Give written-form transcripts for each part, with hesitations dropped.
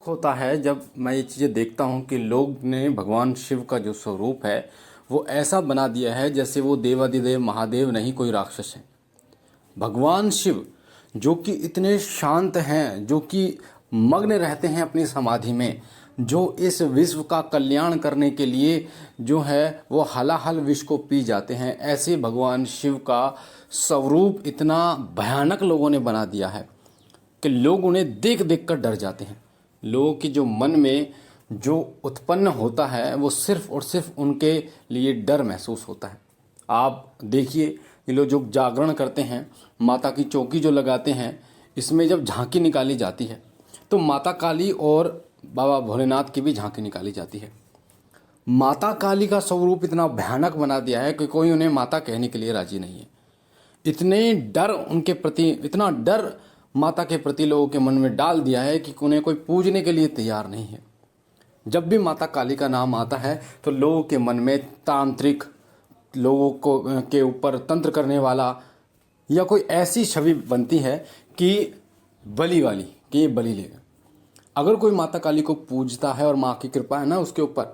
होता है जब मैं ये चीज़ें देखता हूँ कि लोग ने भगवान शिव का जो स्वरूप है वो ऐसा बना दिया है जैसे वो देवाधिदेव महादेव नहीं कोई राक्षस है। भगवान शिव जो कि इतने शांत हैं, जो कि मग्न रहते हैं अपनी समाधि में, जो इस विश्व का कल्याण करने के लिए जो है वो हलाहल विष को पी जाते हैं, ऐसे भगवान शिव का स्वरूप इतना भयानक लोगों ने बना दिया है कि लोग उन्हें देख देख कर डर जाते हैं। लोगों के जो मन में जो उत्पन्न होता है वो सिर्फ और सिर्फ उनके लिए डर महसूस होता है। आप देखिए, ये लोग जो जागरण करते हैं, माता की चौकी जो लगाते हैं, इसमें जब झांकी निकाली जाती है तो माता काली और बाबा भोलेनाथ की भी झांकी निकाली जाती है। माता काली का स्वरूप इतना भयानक बना दिया है कि कोई उन्हें माता कहने के लिए राजी नहीं है। इतने डर उनके प्रति, इतना डर माता के प्रति लोगों के मन में डाल दिया है कि उन्हें कोई पूजने के लिए तैयार नहीं है। जब भी माता काली का नाम आता है तो लोगों के मन में तांत्रिक, लोगों को के ऊपर तंत्र करने वाला या कोई ऐसी छवि बनती है कि बलि वाली, कि ये बलि लेगा। अगर कोई माता काली को पूजता है और माँ की कृपा है ना उसके ऊपर,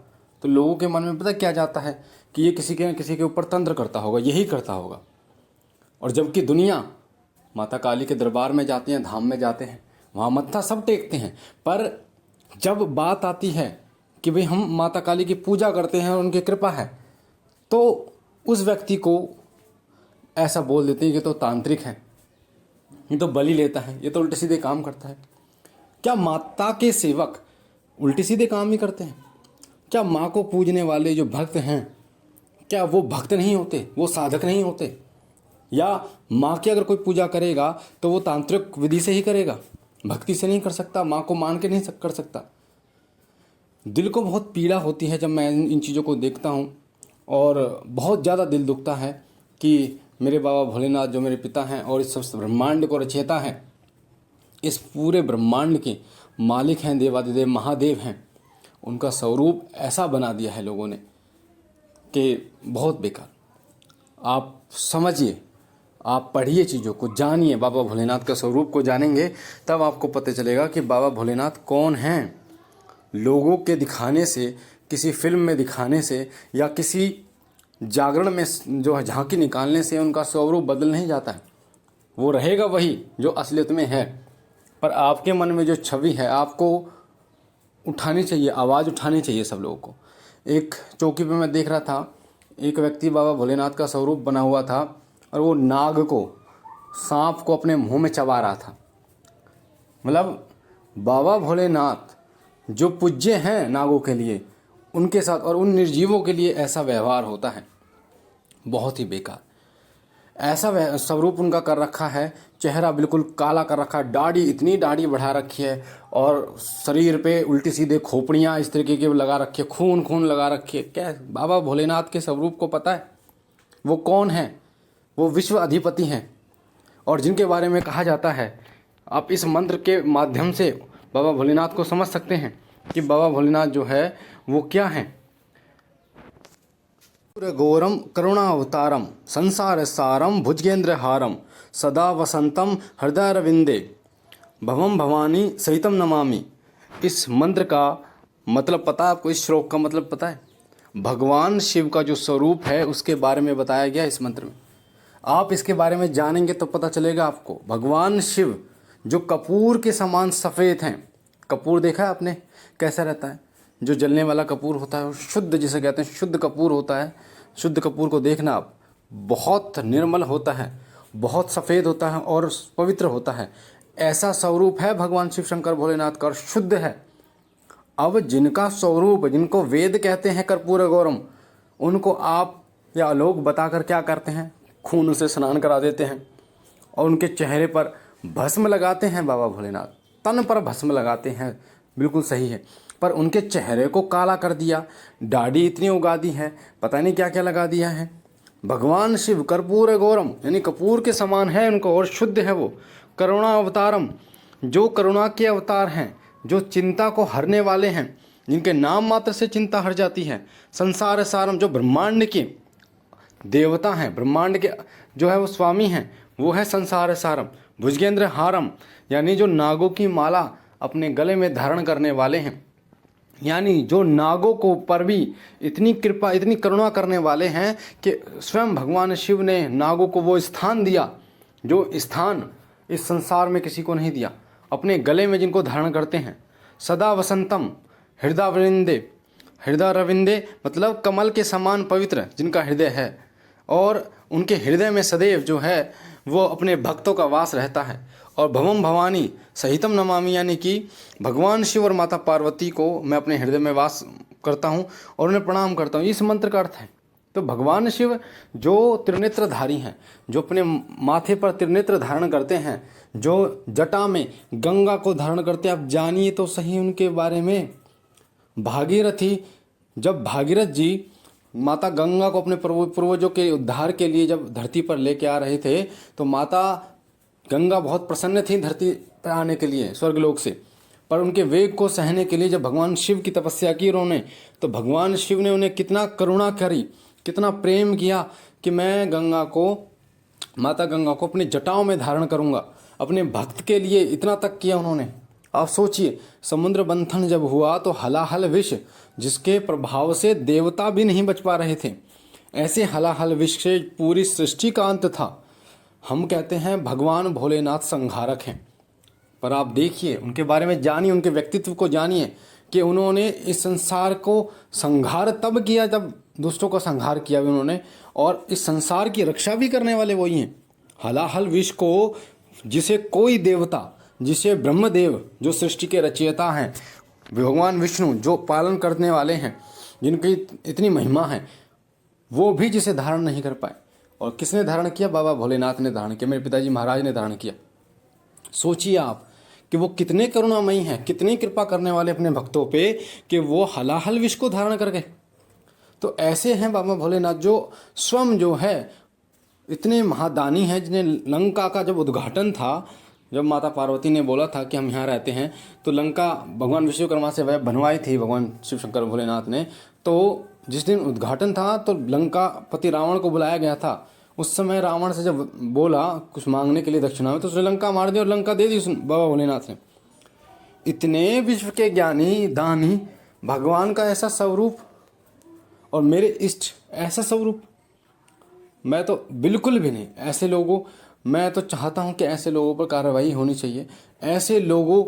तो लोगों के मन में पता क्या जाता है कि ये किसी के ऊपर तंत्र करता होगा, यही करता होगा। और जबकि दुनिया माता काली के दरबार में जाते हैं, धाम में जाते हैं, वहाँ मत्था सब टेकते हैं, पर जब बात आती है कि भाई हम माता काली की पूजा करते हैं और उनकी कृपा है, तो उस व्यक्ति को ऐसा बोल देते हैं कि तो तांत्रिक है, ये तो बलि लेता है, ये तो उल्टे सीधे काम करता है। क्या माता के सेवक उल्टे सीधे काम ही करते हैं? क्या माँ को पूजने वाले जो भक्त हैं, क्या वो भक्त नहीं होते, वो साधक नहीं होते? या माँ की अगर कोई पूजा करेगा तो वो तांत्रिक विधि से ही करेगा, भक्ति से नहीं कर सकता, माँ को मान के नहीं कर सकता। दिल को बहुत पीड़ा होती है जब मैं इन चीज़ों को देखता हूँ, और बहुत ज़्यादा दिल दुखता है कि मेरे बाबा भोलेनाथ जो मेरे पिता हैं और इस सब ब्रह्मांड को रचयिता हैं, इस पूरे ब्रह्मांड के मालिक हैं, देवाधिदेव महादेव हैं, उनका स्वरूप ऐसा बना दिया है लोगों ने कि बहुत बेकार। आप समझिए, आप पढ़िए, चीज़ों को जानिए, बाबा भोलेनाथ का स्वरूप को जानेंगे तब आपको पता चलेगा कि बाबा भोलेनाथ कौन हैं। लोगों के दिखाने से, किसी फिल्म में दिखाने से या किसी जागरण में जो है झांकी निकालने से उनका स्वरूप बदल नहीं जाता है। वो रहेगा वही जो असलियत में है, पर आपके मन में जो छवि है आपको उठानी चाहिए, आवाज़ उठानी चाहिए सब लोगों को। एक चौकी पे मैं देख रहा था, एक व्यक्ति बाबा भोलेनाथ का स्वरूप बना हुआ था और वो नाग को, सांप को अपने मुंह में चबा रहा था। मतलब बाबा भोलेनाथ जो पूज्य हैं नागों के लिए, उनके साथ और उन निर्जीवों के लिए ऐसा व्यवहार होता है, बहुत ही बेकार। ऐसा स्वरूप उनका कर रखा है, चेहरा बिल्कुल काला कर रखा है, दाढ़ी, इतनी दाढ़ी बढ़ा रखी है और शरीर पे उल्टी सीधे खोपड़ियाँ इस तरीके की लगा रखी है, खून खून लगा रखी है। क्या बाबा भोलेनाथ के स्वरूप को पता है वो कौन है? वो विश्व अधिपति हैं, और जिनके बारे में कहा जाता है, आप इस मंत्र के माध्यम से बाबा भोलेनाथ को समझ सकते हैं कि बाबा भोलेनाथ जो है वो क्या हैं। गौरम करुणावतारम संसार सारम भुजगेंद्र हारम सदा वसंतम हृदय रविंदे भवम भवानी सहितम नमामि। इस मंत्र का मतलब पता है आपको? इस श्लोक का मतलब पता है? भगवान शिव का जो स्वरूप है उसके बारे में बताया गया इस मंत्र में। आप इसके बारे में जानेंगे तो पता चलेगा आपको। भगवान शिव जो कपूर के समान सफ़ेद हैं। कपूर देखा है आपने कैसा रहता है? जो जलने वाला कपूर होता है, शुद्ध जिसे कहते हैं, शुद्ध कपूर होता है। शुद्ध कपूर को देखना आप, बहुत निर्मल होता है, बहुत सफ़ेद होता है और पवित्र होता है। ऐसा स्वरूप है भगवान शिव शंकर भोलेनाथ का, और शुद्ध है। अब जिनका स्वरूप, जिनको वेद कहते हैं कर्पूर गौरम, उनको आप या लोग बताकर क्या करते हैं? खून से स्नान करा देते हैं और उनके चेहरे पर भस्म लगाते हैं। बाबा भोलेनाथ तन पर भस्म लगाते हैं, बिल्कुल सही है, पर उनके चेहरे को काला कर दिया, दाढ़ी इतनी उगा दी है, पता नहीं क्या क्या लगा दिया है। भगवान शिव कर्पूर गौरम यानी कपूर के समान है उनको, और शुद्ध है वो। करुणा अवतारम, जो करुणा के अवतार हैं, जो चिंता को हरने वाले हैं, जिनके नाम मात्र से चिंता हर जाती है। संसार सारम, जो ब्रह्मांड के देवता हैं, ब्रह्मांड के जो है वो स्वामी हैं, वो है संसार सारम। भुजगेंद्र हारम यानी जो नागों की माला अपने गले में धारण करने वाले हैं, यानी जो नागों को पर भी इतनी कृपा इतनी करुणा करने वाले हैं कि स्वयं भगवान शिव ने नागों को वो स्थान दिया जो स्थान इस संसार में किसी को नहीं दिया। अपने गले में जिनको धारण करते हैं, सदा वसंतम हृदय रविंदे मतलब कमल के समान पवित्र जिनका हृदय है, और उनके हृदय में सदैव जो है वो अपने भक्तों का वास रहता है। और भवम भवानी सहितम नमामि, यानी कि भगवान शिव और माता पार्वती को मैं अपने हृदय में वास करता हूँ और उन्हें प्रणाम करता हूँ। इस मंत्र का अर्थ है। तो भगवान शिव जो त्रिनेत्रधारी हैं, जो अपने माथे पर त्रिनेत्र धारण करते हैं, जो जटा में गंगा को धारण करते हैं, आप जानिए तो सही उनके बारे में। भागीरथी, जब भागीरथ जी माता गंगा को अपने पूर्वजों के उद्धार के लिए जब धरती पर लेके आ रहे थे, तो माता गंगा बहुत प्रसन्न थी धरती पर आने के लिए स्वर्गलोक से, पर उनके वेग को सहने के लिए जब भगवान शिव की तपस्या की उन्होंने, तो भगवान शिव ने उन्हें कितना करुणा करी, कितना प्रेम किया कि मैं माता गंगा को अपनी जटाओं में धारण करूंगा, अपने भक्त के लिए इतना तक किया उन्होंने। आप सोचिए, समुद्र मंथन जब हुआ तो हलाहल विष, जिसके प्रभाव से देवता भी नहीं बच पा रहे थे, ऐसे हलाहल विष से पूरी सृष्टि का अंत था। हम कहते हैं भगवान भोलेनाथ संहारक हैं, पर आप देखिए उनके बारे में जानिए, उनके व्यक्तित्व को जानिए कि उन्होंने इस संसार को संहार तब किया जब दुष्टों का संहार किया भी उन्होंने, और इस संसार की रक्षा भी करने वाले वही हैं। हलाहल विष को जिसे कोई देवता, जिसे ब्रह्मदेव जो सृष्टि के रचयिता हैं, भगवान विष्णु जो पालन करने वाले हैं, जिनकी इतनी महिमा है, वो भी जिसे धारण नहीं कर पाए। और किसने धारण किया? बाबा भोलेनाथ ने धारण किया, मेरे पिताजी महाराज ने धारण किया। सोचिए आप कि वो कितने करुणामयी हैं, कितनी कृपा करने वाले अपने भक्तों पे कि वो हलाहल विष को धारण कर गए। तो ऐसे हैं बाबा भोलेनाथ जो स्वयं जो है इतने महादानी हैं, जिन्हें लंका का जब उद्घाटन था, जब माता पार्वती ने बोला था कि हम यहाँ रहते हैं, तो लंका भगवान विश्वकर्मा से वह बनवाई थी भगवान शिव शंकर भोलेनाथ ने। तो जिस दिन उद्घाटन था तो लंका पति रावण को बुलाया गया था। उस समय रावण से जब बोला कुछ मांगने के लिए दक्षिणा में, तो उसने लंका मार दी और लंका दे दी बाबा भोलेनाथ ने। इतने विश्व के ज्ञानी दानी भगवान का ऐसा स्वरूप और मेरे इष्ट ऐसा स्वरूप, मैं तो बिल्कुल भी नहीं ऐसे लोगों, मैं तो चाहता हूं कि ऐसे लोगों पर कार्रवाई होनी चाहिए। ऐसे लोगों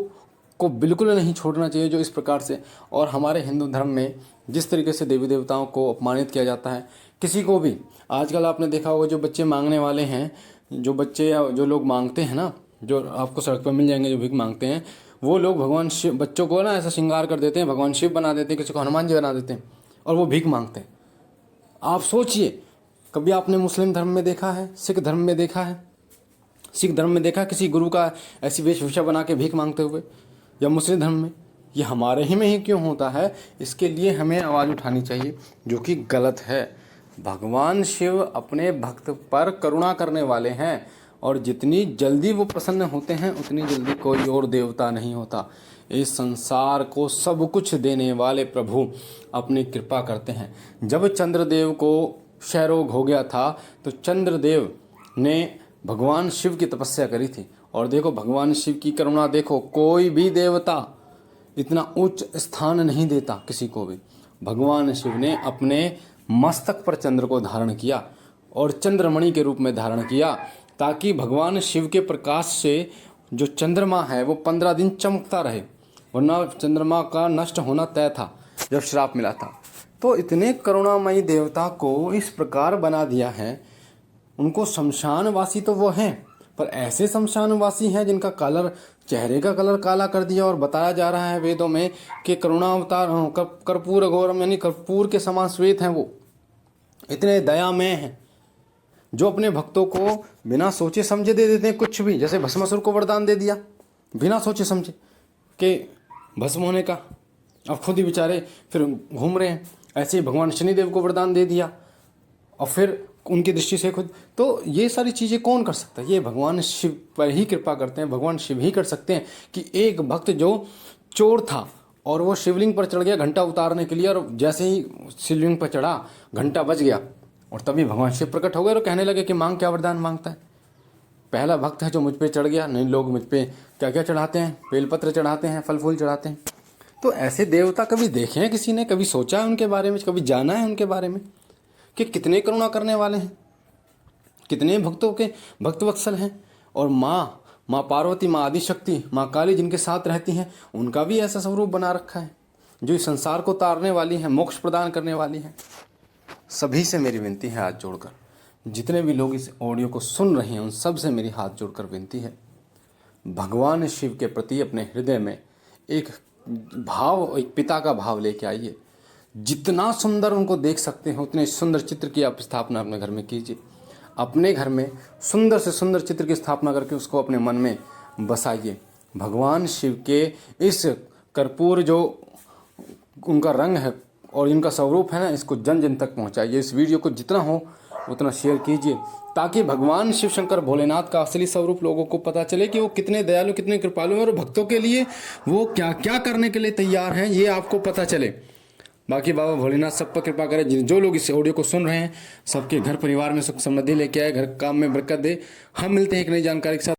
को बिल्कुल नहीं छोड़ना चाहिए जो इस प्रकार से। और हमारे हिंदू धर्म में जिस तरीके से देवी देवताओं को अपमानित किया जाता है, किसी को भी आजकल आपने देखा होगा, जो बच्चे मांगने वाले हैं, जो बच्चे या जो लोग मांगते हैं ना, जो आपको सड़क पर मिल जाएंगे जो भीख मांगते हैं, वो लोग भगवान शिव, बच्चों को ना ऐसा श्रृंगार कर देते हैं, भगवान शिव बना देते हैं, किसी को हनुमान जी बना देते हैं और वो भीख मांगते हैं। आप सोचिए, कभी आपने मुस्लिम धर्म में देखा है, सिख धर्म में देखा है, सिख धर्म में देखा किसी गुरु का ऐसी वेशभूषा बना के भीख मांगते हुए? या मुस्लिम धर्म में? ये हमारे ही में ही क्यों होता है? इसके लिए हमें आवाज़ उठानी चाहिए, जो कि गलत है। भगवान शिव अपने भक्त पर करुणा करने वाले हैं, और जितनी जल्दी वो प्रसन्न होते हैं उतनी जल्दी कोई और देवता नहीं होता। इस संसार को सब कुछ देने वाले प्रभु अपनी कृपा करते हैं। जब चंद्रदेव को क्षय रोग हो गया था, तो चंद्रदेव ने भगवान शिव की तपस्या करी थी, और देखो भगवान शिव की करुणा देखो, कोई भी देवता इतना उच्च स्थान नहीं देता किसी को भी। भगवान शिव ने अपने मस्तक पर चंद्र को धारण किया और चंद्रमणि के रूप में धारण किया, ताकि भगवान शिव के प्रकाश से जो चंद्रमा है वो 15 दिन चमकता रहे, वरना चंद्रमा का नष्ट होना तय था जब श्राप मिला था। तो इतने करुणामयी देवता को इस प्रकार बना दिया है। उनको शमशानवासी तो वो हैं, पर ऐसे शमशानवासी हैं जिनका कलर, चेहरे का कलर काला कर दिया, और बताया जा रहा है वेदों में कि करुणा अवतार कर्पूर गौरम, यानी कर्पूर के समान श्वेत हैं। वो इतने दयामय हैं जो अपने भक्तों को बिना सोचे समझे दे देते हैं कुछ भी। जैसे भस्मासुर को वरदान दे दिया बिना सोचे समझे कि भस्म होने का, अब खुद ही बेचारे फिर घूम रहे हैं। ऐसे ही भगवान शनिदेव को वरदान दे दिया और फिर उनकी दृष्टि से खुद। तो ये सारी चीज़ें कौन कर सकता है? ये भगवान शिव पर ही कृपा करते हैं, भगवान शिव ही कर सकते हैं। कि एक भक्त जो चोर था और वो शिवलिंग पर चढ़ गया घंटा उतारने के लिए, और जैसे ही शिवलिंग पर चढ़ा घंटा बज गया, और तभी भगवान शिव प्रकट हो गए और कहने लगे कि मांग, क्या वरदान मांगता है? पहला भक्त है जो मुझ पे चढ़ गया। नहीं, लोग मुझ पे क्या क्या चढ़ाते हैं, बेलपत्र चढ़ाते हैं, फल फूल चढ़ाते हैं। तो ऐसे देवता कभी देखे हैं किसी ने? कभी सोचा है उनके बारे में? कभी जाना है उनके बारे में कि कितने करुणा करने वाले हैं, कितने भक्तों के भक्त वत्सल हैं? और माँ पार्वती, माँ आदिशक्ति, माँ काली जिनके साथ रहती हैं, उनका भी ऐसा स्वरूप बना रखा है जो इस संसार को तारने वाली है, मोक्ष प्रदान करने वाली है। सभी से मेरी विनती है हाथ जोड़कर, जितने भी लोग इस ऑडियो को सुन रहे हैं उन सब से मेरी हाथ जोड़कर विनती है, भगवान शिव के प्रति अपने हृदय में एक भाव, एक पिता का भाव लेके आइए। जितना सुंदर उनको देख सकते हैं उतने सुंदर चित्र की आप स्थापना अपने घर में कीजिए। अपने घर में सुंदर से सुंदर चित्र की स्थापना करके उसको अपने मन में बसाइए। भगवान शिव के इस कर्पूर जो उनका रंग है और इनका स्वरूप है ना, इसको जन जन तक पहुंचाइए। इस वीडियो को जितना हो उतना शेयर कीजिए ताकि भगवान शिव शंकर भोलेनाथ का असली स्वरूप लोगों को पता चले कि वो कितने दयालु, कितने कृपालु हैं और भक्तों के लिए वो क्या क्या करने के लिए तैयार हैं, ये आपको पता चले। बाकी बाबा भोलेनाथ सब पर कृपा करें। जो लोग इस ऑडियो को सुन रहे हैं सबके घर परिवार में सुख समृद्धि लेके आए, घर काम में बरकत दे। हम मिलते हैं एक नई जानकारी के साथ।